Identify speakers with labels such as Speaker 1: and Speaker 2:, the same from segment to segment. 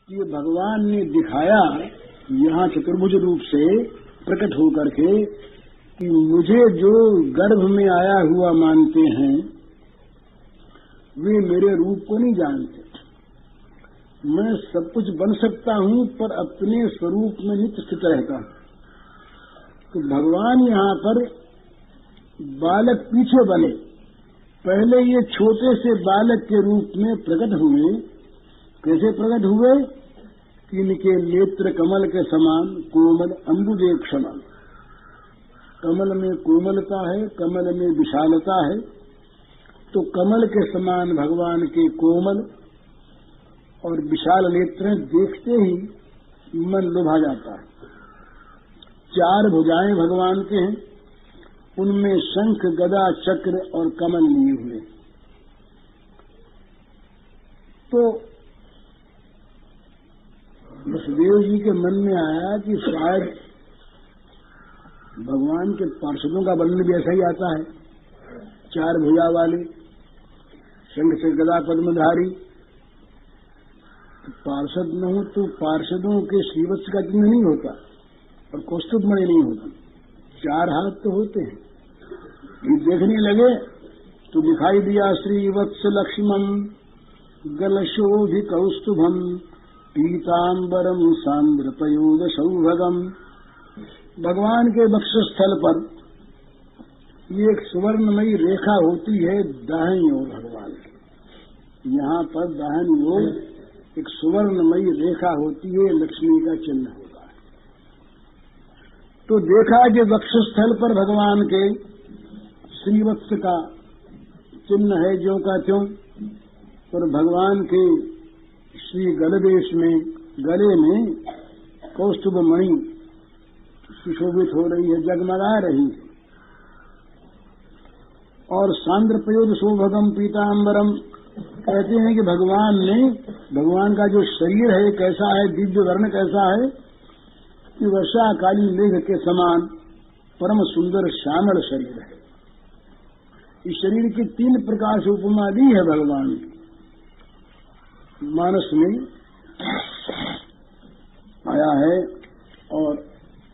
Speaker 1: ये भगवान ने दिखाया यहाँ चतुर्भुज रूप से प्रकट होकर के कि मुझे जो गर्भ में आया हुआ मानते हैं वे मेरे रूप को नहीं जानते। मैं सब कुछ बन सकता हूँ पर अपने स्वरूप में नित्य स्थित रहता हूँ। तो भगवान यहाँ पर बालक पीछे बने, पहले ये छोटे से बालक के रूप में प्रकट हुए। कैसे प्रकट हुए कि इनके नेत्र कमल के समान कोमल अम्बुदेक्षण। कमल में कोमलता है, कमल में विशालता है, तो कमल के समान भगवान के कोमल और विशाल नेत्र देखते ही मन लुभा जाता है। चार भुजाएं भगवान के हैं, उनमें शंख गदा चक्र और कमल लिए हुए। तो वसुदेव जी के मन में आया कि शायद भगवान के पार्षदों का वर्णन भी ऐसा ही आता है, चार भुजा वाले, शंख से गदा पद्मधारी। पार्षद न हो तो पार्षदों के श्रीवत्स का चिन्ह नहीं होता और कौस्तुभमणि नहीं होता, चार हाथ तो होते हैं। ये देखने लगे तो दिखाई दिया श्रीवत्स लक्ष्मण गलशोभि कौस्तुभम पीतांबरम सांद्र पयोद सौभगम। भगवान के वक्षस्थल पर ये एक सुवर्णमयी रेखा होती है दाहिनी ओर भगवान की। यहाँ पर दाहिनी ओर एक सुवर्णमयी रेखा होती है, लक्ष्मी का चिन्ह होता है। तो देखा कि वक्षस्थल पर भगवान के श्रीवत्स का चिन्ह है ज्यों का त्यों, और भगवान के श्री गलदेश में गले में कौस्तुभ मणि सुशोभित हो रही है, जगमगा रही है। और सांद्र पयोद सौभगम पीतांबरम, कहते हैं कि भगवान का जो शरीर है कैसा है, दिव्य वर्ण कैसा है कि वर्षा काली मेघ के समान परम सुंदर श्यामल शरीर है। इस शरीर की 3 प्रकार से उपमा दी है भगवान की। मानस में आया है और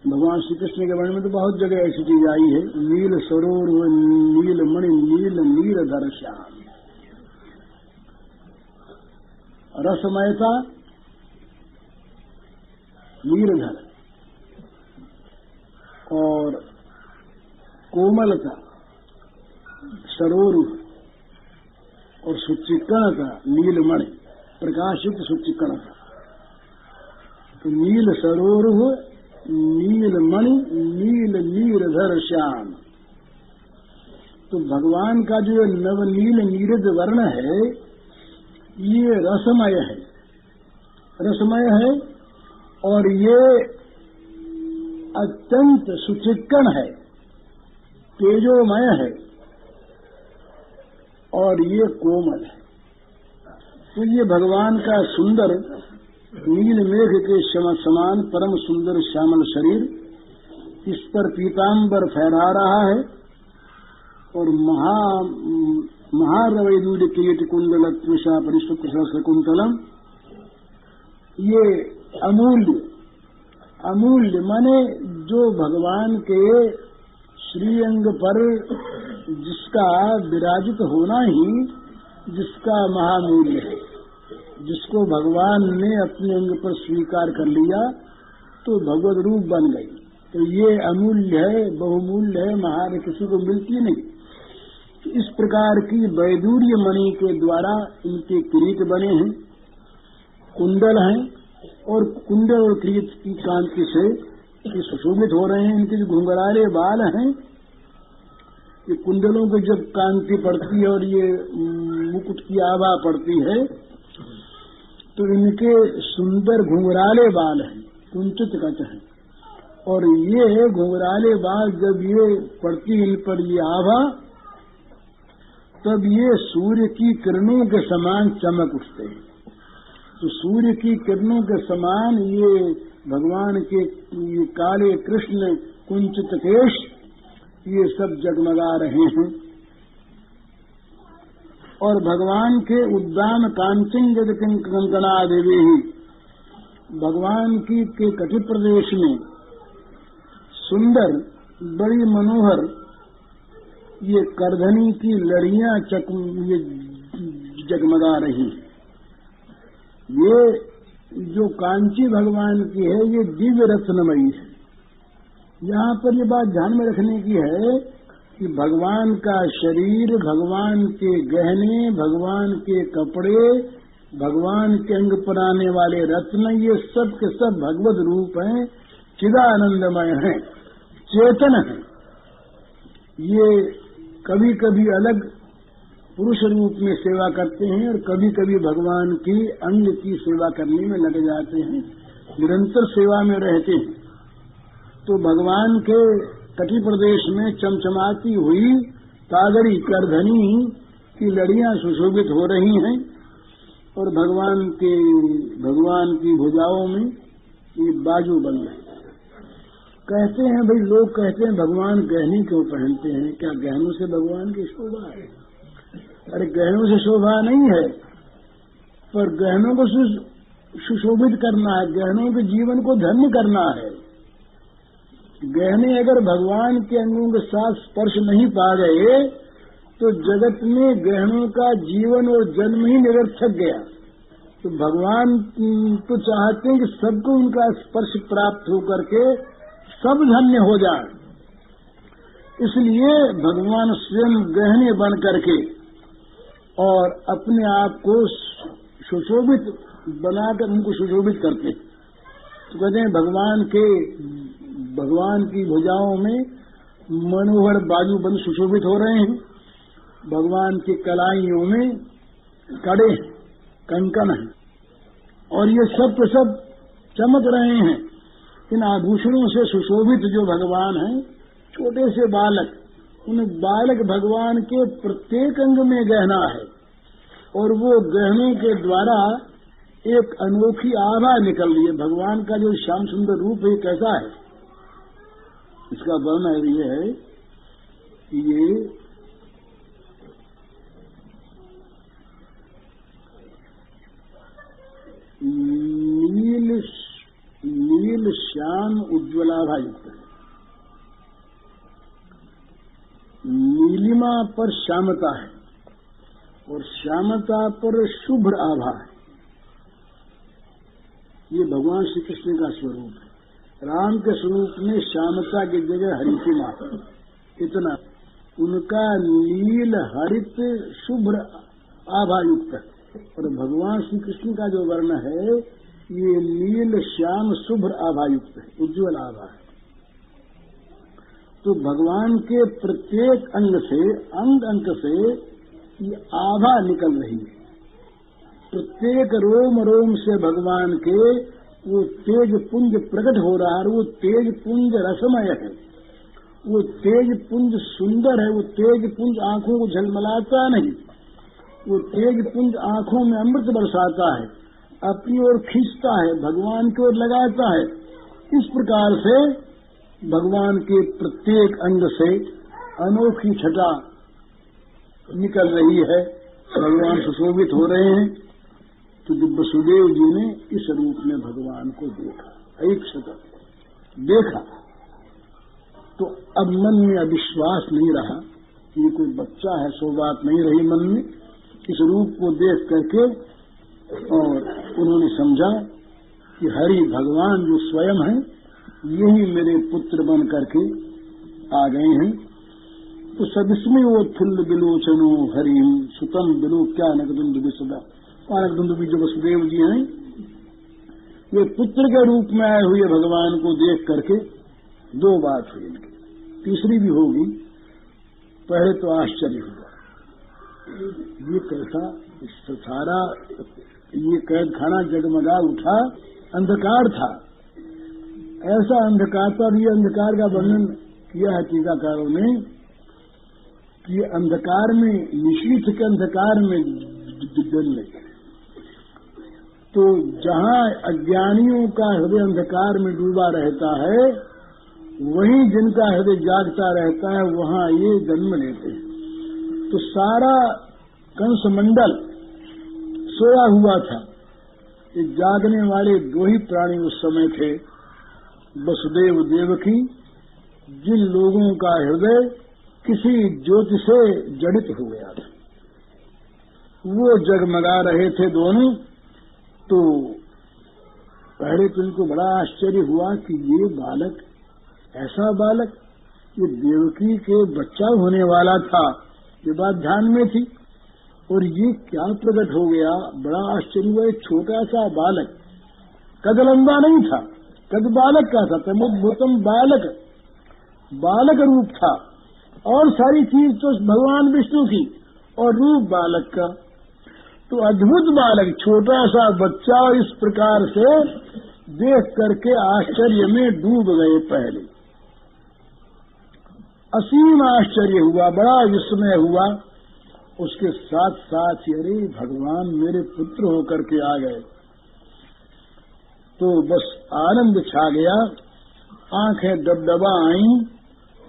Speaker 1: भगवान श्री कृष्ण के वर्णन में तो बहुत जगह ऐसी चीज आई है। नील सरोर नील मणि नील नीरधर श्याम, रसमयता नीरधर और कोमलता सरोर और सुचिक्कणता नीलमणि, प्रकाशित सुचिक्कणता। तो नील सरोरुह नीलमणि नील नीरधर श्याम। तो भगवान का जो नवनील नीरज वर्ण है ये रसमय है, रसमय है और ये अत्यंत सुचिक्कण है, तेजोमय है और ये कोमल है। तो ये भगवान का सुंदर नील मेघ के समान परम सुंदर श्यामल शरीर, इस पर पीतांबर फहरा रहा है और महारवैदूर्य किरीट कुंडल त्विषा परिशुक्र सहस्र कुंतलम। ये अमूल्य माने जो भगवान के श्रीअंग पर जिसका विराजित होना ही जिसका महामूल्य है, जिसको भगवान ने अपने अंग पर स्वीकार कर लिया तो भगवत रूप बन गई। तो ये अमूल्य है, बहुमूल्य है, महान किसी को मिलती नहीं। तो इस प्रकार की वैदूर्य मणि के द्वारा इनके किरीट बने हैं, कुंडल हैं और कुंडल और किरीट की कांति से ये सुशोभित हो रहे हैं। इनके जो घुंघराले बाल हैं, ये कुंडलों की जब कांति पड़ती है और ये मुकुट की आभा पड़ती है तो इनके सुंदर घुंघराले बाल हैं, कुंचित कट हैं, और ये घुंघराले बाल जब ये पड़ती इन पर ये आभा, तब ये सूर्य की किरणों के समान चमक उठते हैं। तो सूर्य की किरणों के समान ये भगवान के ये काले कृष्ण कुंचित केश ये सब जगमगा रहे हैं। और भगवान के उद्दाम कांचिंग कंकणा देवी ही भगवान की के कटि प्रदेश में सुंदर बड़ी मनोहर ये करधनी की लड़ियां ये जगमगा रही। ये जो कांची भगवान की है ये दिव्य रत्नमयी है। यहाँ पर ये बात ध्यान में रखने की है कि भगवान का शरीर, भगवान के गहने, भगवान के कपड़े, भगवान के अंग पर आने वाले रत्न, ये सब के सब भगवत रूप हैं, चिदानंदमय हैं, चेतन हैं। ये कभी कभी अलग पुरुष रूप में सेवा करते हैं और कभी कभी भगवान की अंग की सेवा करने में लग जाते हैं, निरंतर सेवा में रहते हैं। तो भगवान के तटी प्रदेश में चमचमाती हुई तागड़ी करधनी की लड़ियां सुशोभित हो रही हैं और भगवान की भुजाओं में ये बाजू बन रहे। कहते हैं भाई, लोग कहते हैं भगवान गहने क्यों पहनते हैं, क्या गहनों से भगवान की शोभा है? अरे गहनों से शोभा नहीं है, पर गहनों को सुशोभित करना है, गहनों के जीवन को धन्य करना है। गहने अगर भगवान के अंगों के साथ स्पर्श नहीं पा गए तो जगत में गहनों का जीवन और जन्म ही निरर्थक गया। तो भगवान तो चाहते हैं कि सबको उनका स्पर्श प्राप्त होकर के सब धन्य हो जाए, इसलिए भगवान स्वयं गहने बन करके और अपने आप को सुशोभित बनाकर उनको सुशोभित करते। तो कहते हैं भगवान की भुजाओं में मनोहर बाजूबंद सुशोभित हो रहे हैं, भगवान की कलाइयों में कड़े कंकन हैं और ये सब के सब चमक रहे हैं। इन आभूषणों से सुशोभित जो भगवान हैं, छोटे से बालक, उन बालक भगवान के प्रत्येक अंग में गहना है और वो गहनों के द्वारा एक अनोखी आभा निकल रही है। भगवान का जो श्याम सुंदर रूप है कैसा है, इसका वर्णन ये है कि ये नील श्याम उज्ज्वलाभा युक्त है। नीलिमा पर श्यामता है और श्यामता पर शुभ्र आभा है। ये भगवान श्री कृष्ण का स्वरूप है। राम के स्वरूप में श्यामता की जगह हरितिमा, इतना उनका नील हरित शुभ्र आभा युक्त है। और भगवान श्री कृष्ण का जो वर्ण है ये नील श्याम शुभ्र आभा युक्त है, उज्ज्वल आभा है। तो भगवान के प्रत्येक अंग से ये आभा निकल रही है। प्रत्येक रोम रोम से भगवान के वो तेज पुंज प्रकट हो रहा है। वो तेज पुंज रसमय है, वो तेज पुंज सुंदर है, वो तेज पुंज आंखों को झलमलाता नहीं, वो तेज पुंज आंखों में अमृत बरसाता है, अपनी ओर खींचता है, भगवान की ओर लगाता है। इस प्रकार से भगवान के प्रत्येक अंग से अनोखी छटा निकल रही है, भगवान सुशोभित हो रहे हैं। तो जब वसुदेव जी ने इस रूप में भगवान को देखा, एक शतक देखा, तो अब मन में अविश्वास नहीं रहा कि ये कोई बच्चा है, सो बात नहीं रही मन में। इस रूप को देख करके और उन्होंने समझा कि हरि भगवान जो स्वयं हैं यही मेरे पुत्र बन करके आ गए हैं। तो सदस्मी वो थुल्ल बिलोचनो हरिम सुतम बिलो क्या नकदुंदुबी सदा। नकदुंदुबी जो वसुदेव जी हैं वे पुत्र के रूप में आए हुए भगवान को देख करके दो बात हुई इनकी, तीसरी भी होगी। पहले तो आश्चर्य हुआ, ये कैसा सारा ये कैद खाना जगमगा उठा, अंधकार था। ऐसा अंधकार था, ये अंधकार का वर्णन किया है टीकाकारों ने कि अंधकार में निशीथ के अंधकार में जल लगे। तो जहाँ अज्ञानियों का हृदय अंधकार में डूबा रहता है, वहीं जिनका हृदय जागता रहता है वहाँ ये जन्म लेते हैं। तो सारा कंस मंडल सोया हुआ था ये जागने वाले दो ही प्राणी उस समय थे, वसुदेव देवकी, जिन लोगों का हृदय किसी ज्योति से जड़ित हो गया था। वो जगमगा रहे थे दोनों। तो पहले तो इनको बड़ा आश्चर्य हुआ कि ये बालक, ऐसा बालक, ये देवकी के बच्चा होने वाला था, ये बात ध्यान में थी। और ये क्या प्रकट हो गया, बड़ा आश्चर्य हुआ। एक छोटा सा बालक, कद लंबा नहीं था, कद बालक का था, तमुद्भुतम बालक, बालक रूप था। और सारी चीज तो भगवान विष्णु की, और रूप बालक का। तो अद्भुत बालक, छोटा सा बच्चा, इस प्रकार से देख करके आश्चर्य में डूब गए। पहले असीम आश्चर्य हुआ, बड़ा विस्मय हुआ। उसके साथ साथ ही अरे भगवान मेरे पुत्र होकर के आ गए, तो बस आनंद छा गया। आंखें दबदबा आई,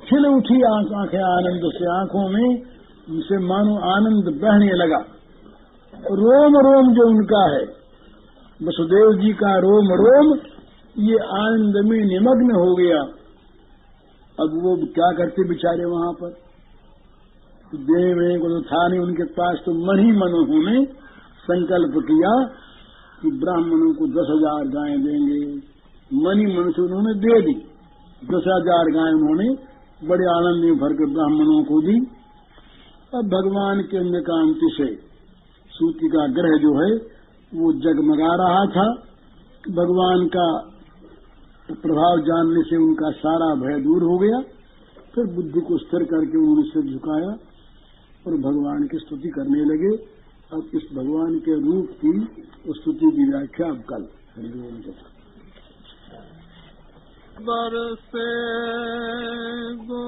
Speaker 1: खिल उठी आंखें आनंद से, आंखों में उनसे मानो आनंद बहने लगा। रोम रोम जो उनका है, वसुदेव जी का रोम रोम, ये आनंद में निमग्न हो गया। अब वो क्या करते बेचारे वहां पर, देने वेने को तो था नहीं उनके पास। तो मन ही मन उन्होंने संकल्प किया कि ब्राह्मणों को 10,000 गायें देंगे। मन ही मन से उन्होंने दे दी। 10,000 गायें उन्होंने बड़े आनंद में भर कर ब्राह्मणों को दी। अब भगवान के अंग कांति से सूर्य का ग्रह जो है वो जगमगा रहा था। भगवान का प्रभाव जानने से उनका सारा भय दूर हो गया। फिर बुद्धि को स्थिर करके उन्होंने सिर झुकाया और भगवान की स्तुति करने लगे। अब इस भगवान के रूप की स्तुति की व्याख्या अब कल हरिओम के
Speaker 2: बरसे गो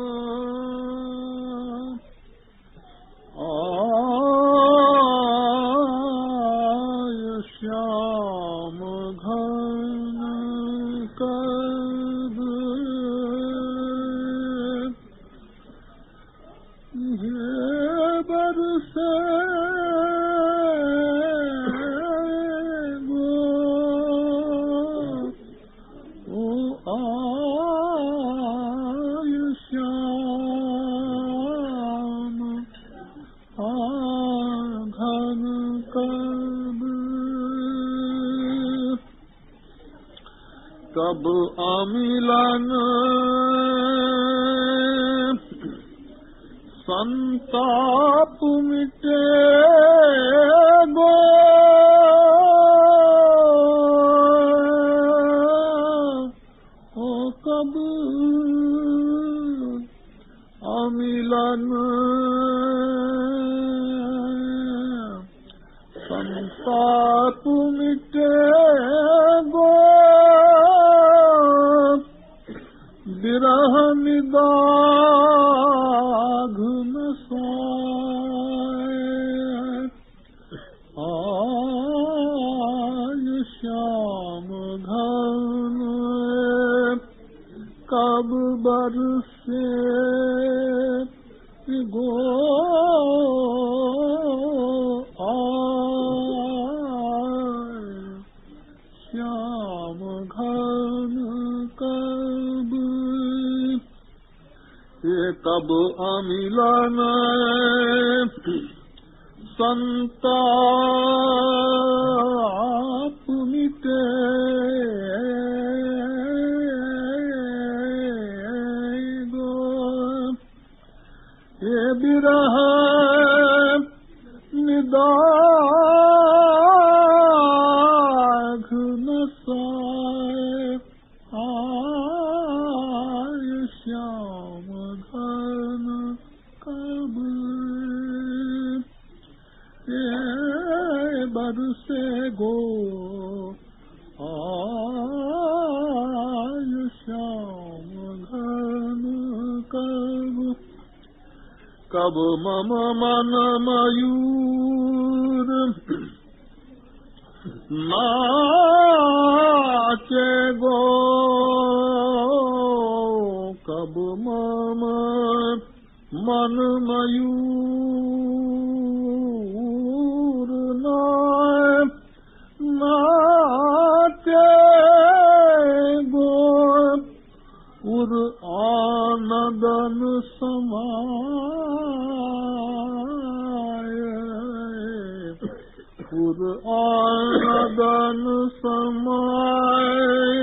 Speaker 2: श्याम घन कर बरसे कब अमिलन संताप मिटे गो कब अमिलन संताप मिटे गो विरह निदाघ न सोए आय श्याम घन कब बरसे गो श्याम घन कब कब अमिलन संताप मिटे गो ये बिरह निदाघ न सोए आय श्याम घन कब ये बरसे गो आय श्याम घन कब कब मम मन मयूर नाचे गो कब मम मन मयूर नाचे समाए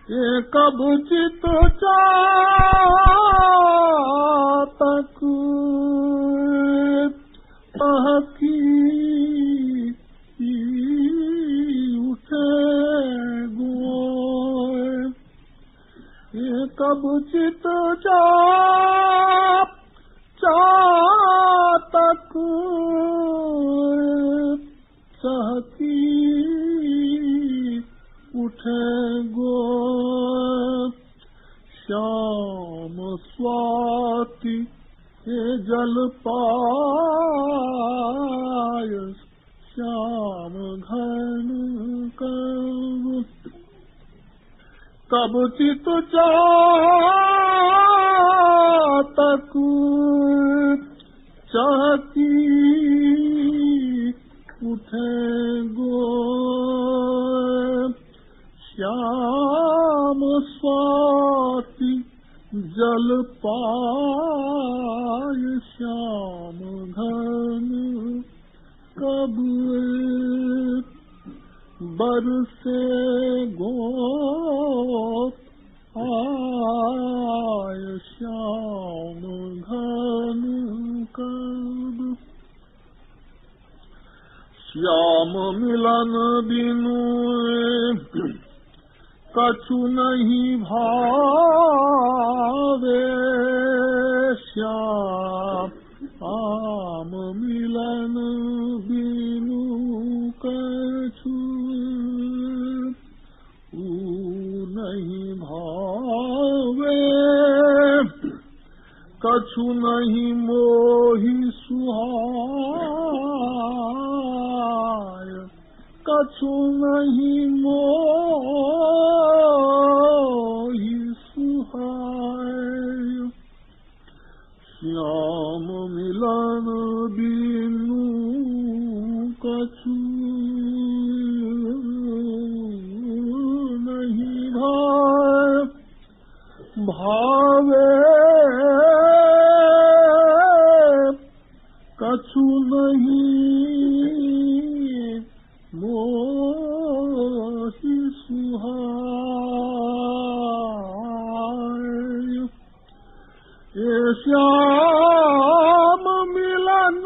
Speaker 2: ये कब चित चातक अहकी उठे गोय ये कब चित चातक सहकी उठे गोय श्याम स्वाति ये जल पाय श्याम घन कब चित चातक चाहती उठे गोय श्याम स्वाति जल पाय श्याम घन कब बरसे गोप आय श्याम घन कब श्याम मिलन बिनु कछु नहीं भावे श्याम मिलन बिनु कछु नहीं भावे कछु नहीं मोहि सुहाय कछु नहीं मोहि सुहाय श्याम मिलन बिनु कछु नहीं भावे कछु नहीं मोहि सुहाय ये श्याम मिलन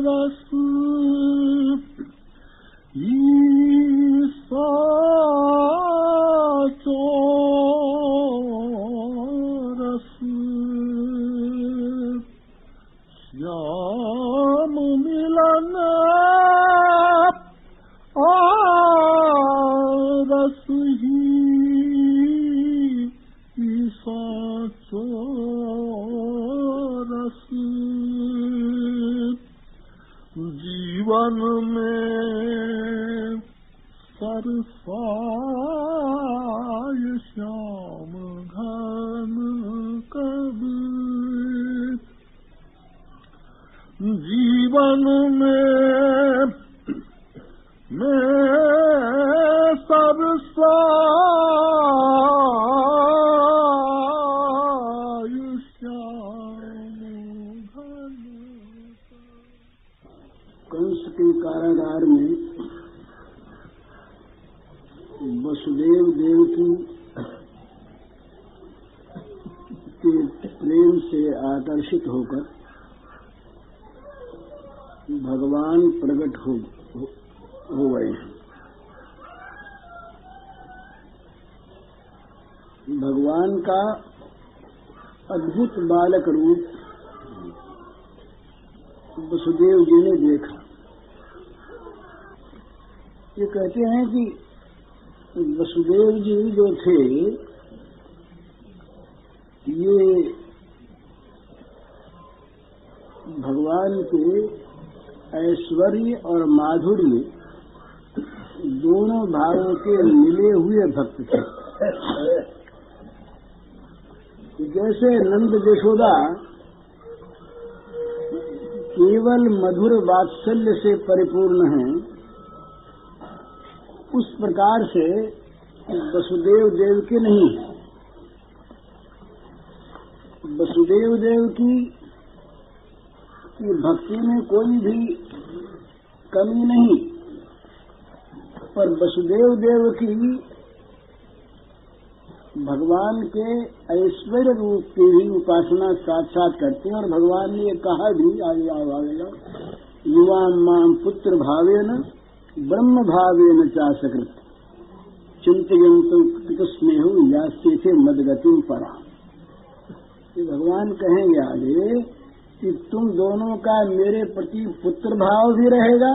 Speaker 2: रस साचो रस श्याम मिलन रस ही साचो रस जीवन में सरसाय श्याम घन कब जीवन में सरसाय श्याम घन
Speaker 1: कंस के कारागार में वसुदेव देवकी के प्रेम से आकर्षित होकर भगवान प्रकट हो गए। भगवान का अद्भुत बालक रूप वसुदेव जी ने देखा। ये कहते हैं कि वसुदेव जी जो थे ये भगवान के ऐश्वर्य और माधुर्य दोनों भावों के मिले हुए भक्त थे। जैसे नंद यशोदा केवल मधुर वात्सल्य से परिपूर्ण हैं, उस प्रकार से वसुदेव देवकी नहीं। वसुदेव देवकी की भक्ति में कोई भी कमी नहीं, पर वसुदेव देव की भगवान के ऐश्वर्य रूप की भी उपासना साथ साथ करते हैं। और भगवान ने कहा भी आगे आवेगा, युवा माम पुत्र भावेन ब्रह्म भावेन चासकृत चिंतयन्तु पितुस्मेह यास्ते थे मदगतिम परा। भगवान कहेंगे आगे कि तुम दोनों का मेरे प्रति पुत्र भाव भी रहेगा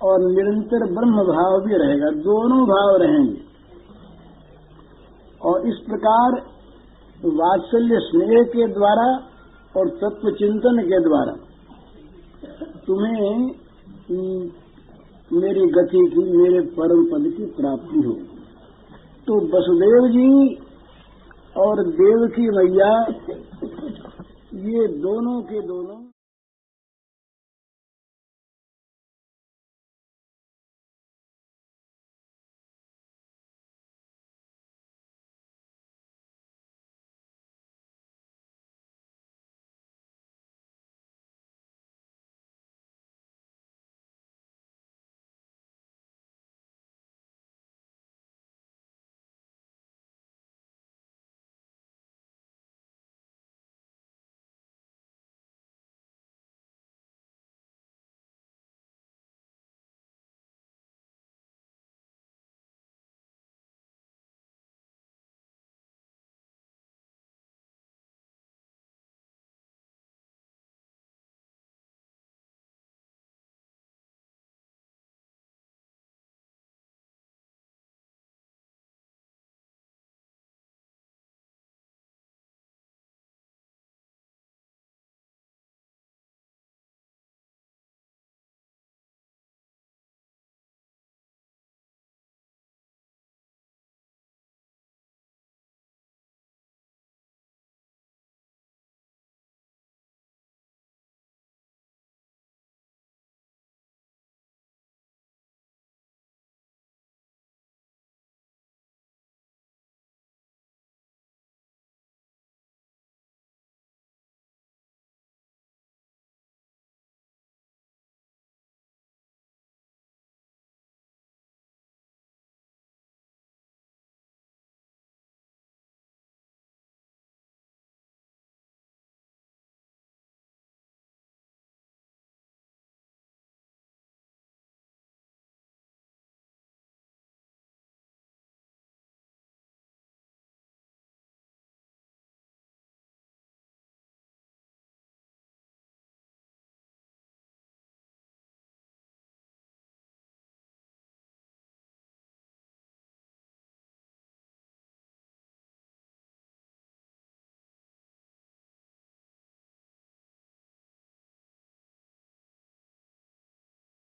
Speaker 1: और निरंतर ब्रह्म भाव भी रहेगा, दोनों भाव रहेंगे। और इस प्रकार वात्सल्य स्नेह के द्वारा और तत्व चिंतन के द्वारा तुम्हें मेरी गति की, मेरे परम पद की प्राप्ति हो। तो वसुदेव जी और देवकी मैया ये दोनों के दोनों